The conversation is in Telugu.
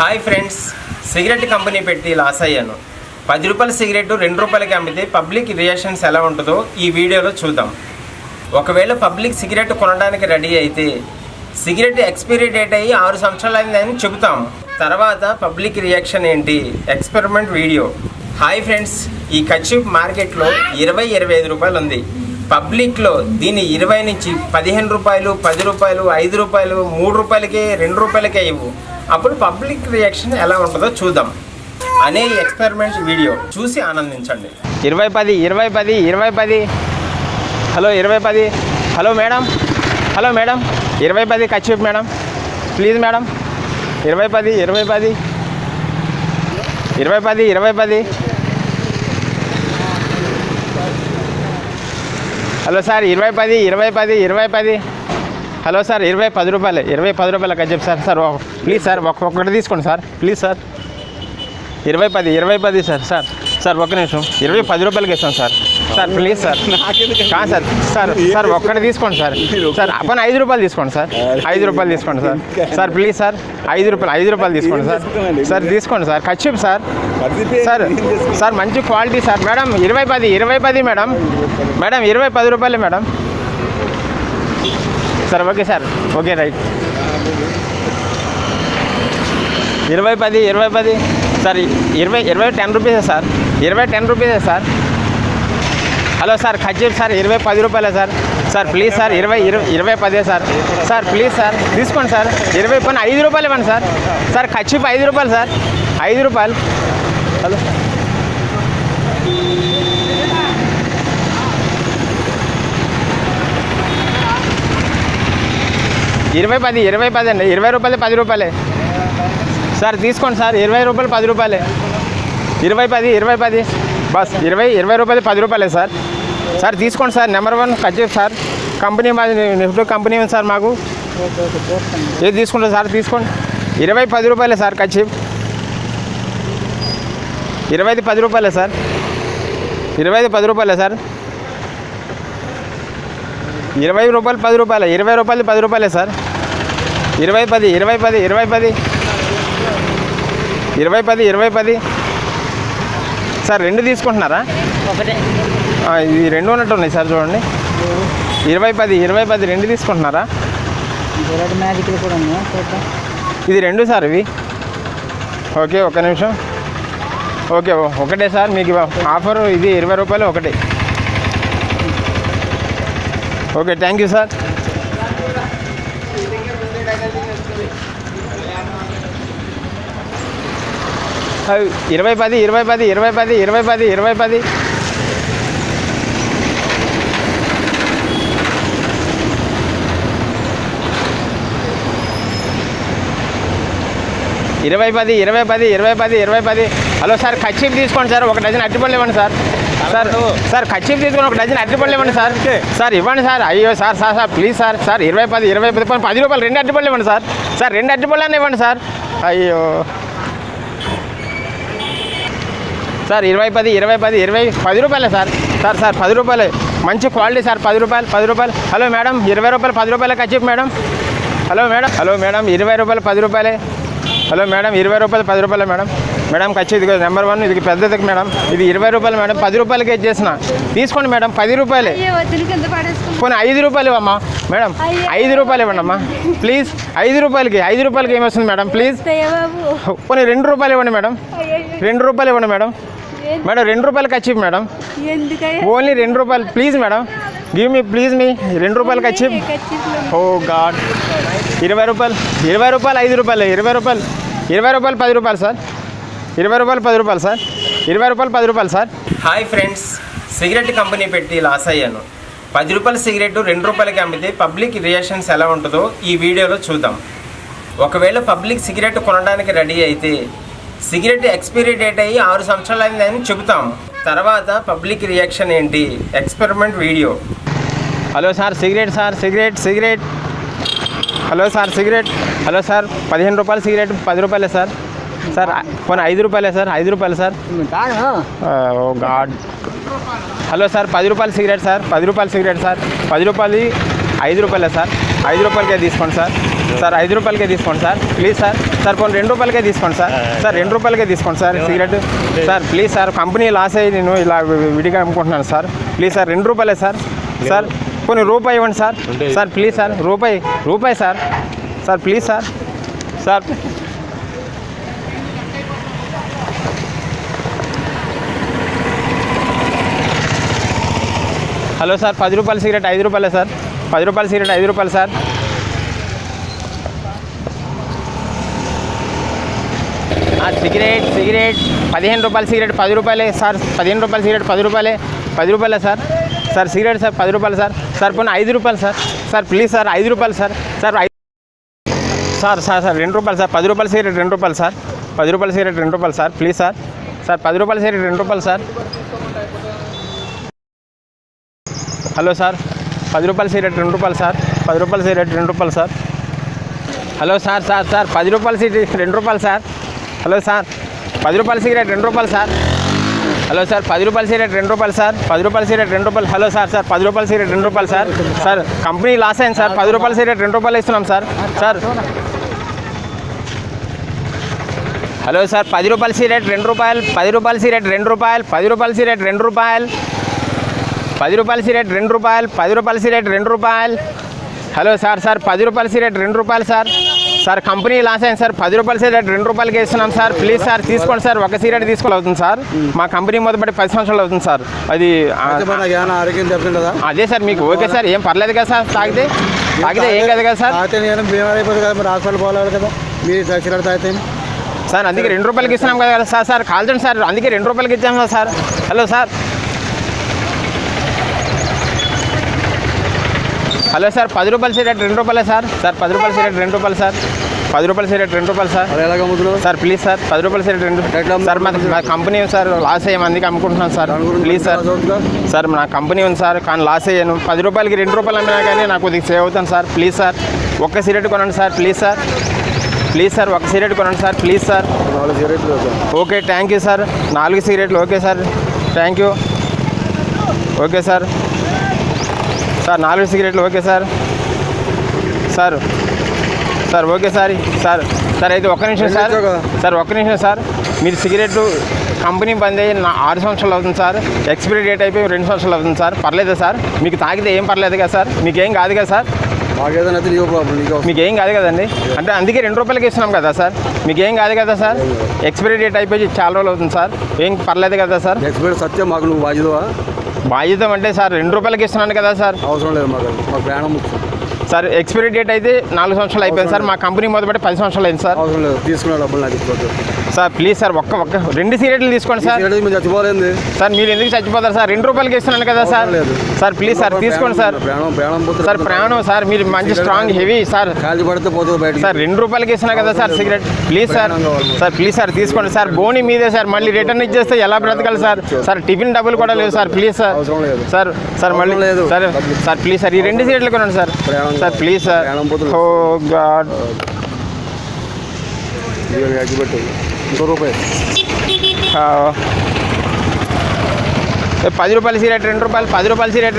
హాయ్ ఫ్రెండ్స్, సిగరెట్ కంపెనీ పెట్టి లాస్ అయ్యాను. 10 రూపాయల సిగరెట్ 2 రూపాయలకి అమ్మితే పబ్లిక్ రియాక్షన్స్ ఎలా ఉంటుందో ఈ వీడియోలో చూద్దాం. ఒకవేళ పబ్లిక్ సిగరెట్ కొనడానికి రెడీ అయితే సిగరెట్ ఎక్స్పైరీ డేట్ అయ్యి 6 సంవత్సరాలు అయిందని చెబుతాం. తర్వాత పబ్లిక్ రియాక్షన్ ఏంటి, ఎక్స్పెరిమెంట్ వీడియో. హాయ్ ఫ్రెండ్స్, ఈ కర్చీఫ్ మార్కెట్లో 20-25 రూపాయలు ఉంది. పబ్లిక్లో దీన్ని 20 నుంచి 15 రూపాయలు, 10 రూపాయలు, 5 రూపాయలు, 3 రూపాయలకే, 2 రూపాయలకే ఇవ్వు. అప్పుడు పబ్లిక్ రియాక్షన్ ఎలా ఉంటుందో చూద్దాం అనే ఎక్స్పెరిమెంట్ వీడియో చూసి ఆనందించండి. 20-10, 20-10, 20-10. Hello 20-10. Hello madam, hello madam, 20-10 kerchief madam, please madam. 20-10, 20-10, 20-10, 20-10. Hello sir 20-10, 20-10, 20-10. Hello sir 10 రూపాయలు, 10 రూపాయల kerchief sir. Sir please sir ఒక్కటి తీసుకోండి sir, please sir. 20-10, 20-10 sir. Sir sir ఒక్క నిమిషం, 10 రూపాయలకి ఇస్తాను సార్. Sir please sir. కాదు సార్, సార్ సార్ ఒక్కటి తీసుకోండి సార్. సార్ అప్పుడు 5 రూపాయలు తీసుకోండి సార్, 5 రూపాయలు తీసుకోండి సార్. సార్ ప్లీజ్ సార్, 5 రూపాయలు తీసుకోండి సార్. సార్ తీసుకోండి sir, kerchief sir. Sir sir మంచి quality sir. Madam 20-10, 20-10 madam. Madam 10 రూపాయలు madam. Sir okay sir, okay right. 20-10, 20-10 sir. 20 10 రూపీసే సార్, 20 10 రూపీసే sir. Hello sir kerchief sir 10 రూపాయలే sir. Sir please sir 20 10 sir. Sir please sir తీసుకోండి సార్. 20 పని 5 రూపాయలు ఇవ్వండి సార్. సార్ కర్చీఫ్ 5 రూపాయలు సార్, 5 రూపాయలు. హలో 20-10, 20-10 అండి. 20 రూపాయలు 10 రూపాయలే సార్. తీసుకోండి సార్, 20 రూపాయలు 10 రూపాయలే. 20-10, 20-10 బస్. 20 రూపాయలు 10 రూపాయలే సార్. సార్ తీసుకోండి sir. Number 1 kerchief sir. Company మాది నిఫ్టీ కంపెనీ ఉంది సార్ మాకు. ఏది తీసుకుంటారు సార్, తీసుకోండి. 20 10 రూపాయలే సార్ కర్చీఫ్. 20 10 రూపాయలే సార్. 20 10 రూపాయలే సార్. 20 రూపాయలు 10 రూపాయలే. 20 రూపాయలు 10 రూపాయలే సార్. 20-10, 20-10, 20-10, 20-10, 20-10 సార్. 2 తీసుకుంటున్నారా? ఇది 2 ఉన్నట్టు ఉన్నాయి సార్, చూడండి. 20-10, 20-10 2 తీసుకుంటున్నారా? ఇది 2 సార్ ఇవి. ఓకే ఒక్క నిమిషం. ఓకే ఒకటే సార్ మీకు ఆఫర్. ఇది 20 రూపాయలు ఒకటే. Okay thank you sir. అవి 20-10, 20-10, 20-10, 20-10, 20-10. హలో సార్ కర్చీఫ్ తీసుకోండి సార్. 1 డజన్ అరటిపళ్ళు ఇవ్వండి సార్. సార్ సార్ కర్చీఫ్ తీసుకొని 1 డజన్ అరటిపళ్ళు ఇవ్వండి సార్. సార్ ఇవ్వండి సార్. అయ్యో sir sir sir please sir. Sir 20-10, 20-10 10 రూపాయలు 2 అరటిపళ్ళు ఇవ్వండి సార్. సార్ 2 అరటిపళ్ళు అని ఇవ్వండి సార్. అయ్యో సార్ 20-10, 20-10, 10 రూపాయలే సార్. సార్ సార్ 10 రూపాయలే మంచి క్వాలిటీ సార్. 10 రూపాయలు 10 రూపాయలు. హలో మేడం 20 రూపాయలు 10 రూపాయలే kerchief madam. Hello madam, hello madam 20 రూపాయలు 10 రూపాయలే. హలో మేడం 20 రూపాయలు 10 రూపాయలే మేడం. మేడం కర్చీఫ్ ఇది నెంబర్ 1, ఇది పెద్దది మేడం. ఇది 20 రూపాయలు మేడం. 10 రూపాయలకి ఇచ్చేసిన, తీసుకోండి మేడం. 10 రూపాయలే. పోనీ 5 రూపాయలు ఇవ్వమ్మా మేడం. 5 రూపాయలు ఇవ్వండి అమ్మా ప్లీజ్. 5 రూపాయలకి ఏమొస్తుంది మేడం ప్లీజ్. పోనీ 2 రూపాయలు ఇవ్వండి మేడం. 2 రూపాయలు ఇవ్వండి మేడం. మేడం 2 రూపాయలు కర్చీఫ్ మేడం. ఓన్లీ 2 రూపాయలు please madam. Give me please me 2 రూపాయలు కర్చీఫ్. ఓ గాడ్. 20 రూపాయలు 5 రూపాయలు. 20 రూపాయలు 10 రూపాయలు సార్. 20 రూపాయలు 10 రూపాయలు సార్. 20 రూపాయలు 10 రూపాయలు sir. Hi friends, cigarette company పెట్టి లాస్ అయ్యాను. 10 రూపాయల సిగరెట్ 2 రూపాయలకి అమ్మితే పబ్లిక్ రియాక్షన్స్ ఎలా ఉంటుందో ఈ వీడియోలో చూద్దాం. ఒకవేళ పబ్లిక్ సిగరెట్ కొనడానికి రెడీ అయితే సిగరెట్ ఎక్స్పైరీ డేట్ అయ్యి 6 సంవత్సరాలు అయిందని చెబుతాం. తర్వాత పబ్లిక్ రియాక్షన్ ఏంటి, experiment video. Hello sir cigarette sir. Cigarette hello sir cigarette. Hello sir 15 రూపాయల సిగరెట్ 10 రూపాయలే సార్. సార్ పోనీ 5 రూపాయలే సార్. 5 రూపాయలు sir. Oh God. Hello sir 10 రూపాయల సిగరెట్ సార్. 10 రూపాయల సిగరెట్ సార్. 10 రూపాయలు 5 రూపాయలే సార్, 5 రూపాయలకే తీసుకోండి సార్. సార్ 5 రూపాయలకే తీసుకోండి సార్, ప్లీజ్ సార్. సార్ పోనీ 2 రూపాయలకే తీసుకోండి సార్. సార్ 2 రూపాయలకే తీసుకోండి sir cigarette. Sir please sir, company loss అయ్యి నేను ఇలా విడిగా అమ్ముకుంటున్నాను సార్. ప్లీజ్ సార్ 2 రూపాయలే సార్. సార్ పోనీ రూపాయి ఇవ్వండి సార్. సార్ ప్లీజ్ సార్, రూపాయి sir. Sir please sir. Sir hello sir, 10 రూపాయల సిగరెట్ 5 రూపాయలే సార్. 10 రూపాయల సిగరెట్ 5 రూపాయలు సార్. సిగరెట్ 15 రూపాయల సిగరెట్ 10 రూపాయలే సార్. 15 రూపాయల సిగరెట్ 10 రూపాయలే, 10 రూపాయలే సార్. సార్ సిగరెట్ సార్ 10 రూపాయలు సార్. సార్ పోనీ 5 రూపాయలు సార్. సార్ ప్లీజ్ సార్ 5 రూపాయలు సార్. సార్ సార్ 2 రూపాయలు సార్. 10 రూపాయల సిగరెట్ 2 రూపాయలు సార్. 10 రూపాయల సిగరెట్ 2 రూపాయలు సార్, ప్లీజ్ సార్. సార్ 10 రూపాయల సిగరెట్ 2 రూపాయలు సార్. హలో సార్, 10 రూపాయల సిగరెట్ 2 రూపాయలు సార్. 10 రూపాయల సిగరెట్ 2 రూపాయలు సార్. హలో సార్ 10 రూపాయల సిగరెట్ 2 రూపాయలు సార్. హలో సార్, 10 రూపాయల సిగరెట్ 2 రూపాయలు సార్. హలో సార్, 10 రూపాయల సిగరెట్ 2 రూపాయలు సార్. 10 రూపాయల సిగరెట్ 2 రూపాయలు. హలో సార్ 10 రూపాయల సిగరెట్ 2 రూపాయలు సార్. సార్ కంపెనీ లాస్ అయింది సార్. 10 రూపాయల సిగరెట్ 2 రూపాయలు ఇస్తున్నాం సార్. సార్ హలో సార్, 10 రూపాయల సిగరెట్ 2 రూపాయలు. 10 రూపాయల సిగరెట్ 2 రూపాయలు. 10 రూపాయల సిగరెట్ 2 రూపాయలు. 10 రూపాయల సిగరెట్ 2 రూపాయలు. 10 రూపాయల సిగరెట్ 2 రూపాయలు. హలో సార్ 10 రూపాయల సిగరెట్ 2 రూపాయలు సార్. సార్ కంపెనీ లాస్ అయింది సార్. 10 రూపాయల సిగరెట్ 2 రూపాయలకి ఇస్తున్నాం సార్. ప్లీజ్ సార్ తీసుకోండి సార్. ఒక సిగరెట్ తీసుకోవాలి అవుతుంది సార్. మా కంపెనీ మొదలుపెట్టి 10 సంవత్సరాలు అవుతుంది సార్. అది అదే సార్, మీకు ఓకే సార్, ఏం పర్లేదు కదా సార్. తాగితే ఏం కదా కదా సార్. సార్ అందుకే 2 రూపాయలకి ఇస్తున్నాం కదా సార్. సార్ కాల్చండి సార్, అందుకే 2 రూపాయలకి ఇచ్చాం కదా sir. Hello sir. Hello sir, 10 రూపాయల సిగరెట్ 2 రూపాయలే సార్. సార్ 10 రూపాయల సిగరెట్ 2 రూపాయలు సార్. 10 రూపాయల సిగరెట్ 2 రూపాయలు సార్. సార్ ప్లీజ్ సార్, 10 రూపాయల సిగరెట్ 2 సార్. మా కంపెనీ సార్ లాస్ అయ్యే మందికి అమ్ముకుంటున్నాను సార్. Please sir. సార్ నా కంపెనీ ఉంది సార్, కానీ లాస్ అయ్యాను. 10 రూపాయలకి 2 రూపాయలు అమ్మినా కానీ నాకు కొద్దిగా సేవ్ అవుతాను సార్. ప్లీజ్ సార్, ఒక్క సిగరెట్ కొనండి sir. Please sir, please sir, ఒక సిగరెట్ కొనండి sir. Please sir. Okay, thank you sir. 4 సిగరెట్లు okay sir, thank you. Okay sir. Sir 4 సిగరెట్లు okay sir. Sir okay sir. Sir అయితే ఒక్క నిమిషం సార్. సార్ ఒక్క నిమిషం సార్. మీరు సిగరెట్ కంపెనీ బంద్ అయ్యి 6 సంవత్సరాలు అవుతుంది సార్. ఎక్స్పైరీ డేట్ అయిపోయి 2 సంవత్సరాలు అవుతుంది సార్. పర్లేదా సార్? మీకు తాగితే ఏం పర్లేదు కదా సార్? మీకేం కాదు కదా సార్? మీకేం కాదు కదండి. అంటే అందుకే 2 రూపాయలకి ఇస్తున్నాం కదా సార్. మీకేం కాదు కదా సార్? ఎక్స్పైరీ డేట్ అయిపోయి చాలా రోజులు అవుతుంది సార్. ఏం పర్లేదు కదా సార్? ఎక్స్పైరీ సత్యం మాకు నువ్వు బాధ్యత అంటే సార్ 2 రూపాయలకి ఇస్తున్నాను కదా సార్. అవసరం లేదు మాకు ప్రాణం ముఖ్యం సార్. ఎక్స్పైరీ డేట్ అయితే 4 సంవత్సరాలు అయిపోయింది సార్. మా కంపెనీ మొదలుపెట్టి 10 సంవత్సరాలు అయింది సార్. అవసరం లేదు, తీసుకున్న డబ్బులు నాకు సార్. ప్లీజ్ సార్, ఒక్క 2 సిగరెట్లు తీసుకోండి సార్. మీరు చచ్చిపోలేదు సార్. మీరు ఎందుకు చచ్చిపోతారు సార్? 2 రూపాయలకి ఇస్తున్నాను కదా సార్. సార్ ప్లీజ్ సార్ తీసుకోండి సార్. సార్ ప్రాణం సార్, మీరు మంచి స్ట్రాంగ్ హెవీ సార్. కాల్చి పడితే పోతుంది బయట సార్. 2 రూపాయలకి ఇస్తున్నా కదా sir cigarette. Please sir. Sir please sir తీసుకోండి సార్. బోని మీదే సార్, మళ్ళీ రిటర్న్ ఇచ్చేస్తే ఎలా బ్రతకాలి సార్? సార్ టిఫిన్ డబ్బులు కూడా లేవు సార్. Please sir. సార్ మళ్ళీ సార్. సార్ ప్లీజ్ సార్, ఈ 2 సిగరెట్లు కొనండి sir. Sir please sir. Oh God. ఇంకో రూపాయి 10 రూపాయల సిగరెట్ 2 రూపాయలు. 10 రూపాయల సిగరెట్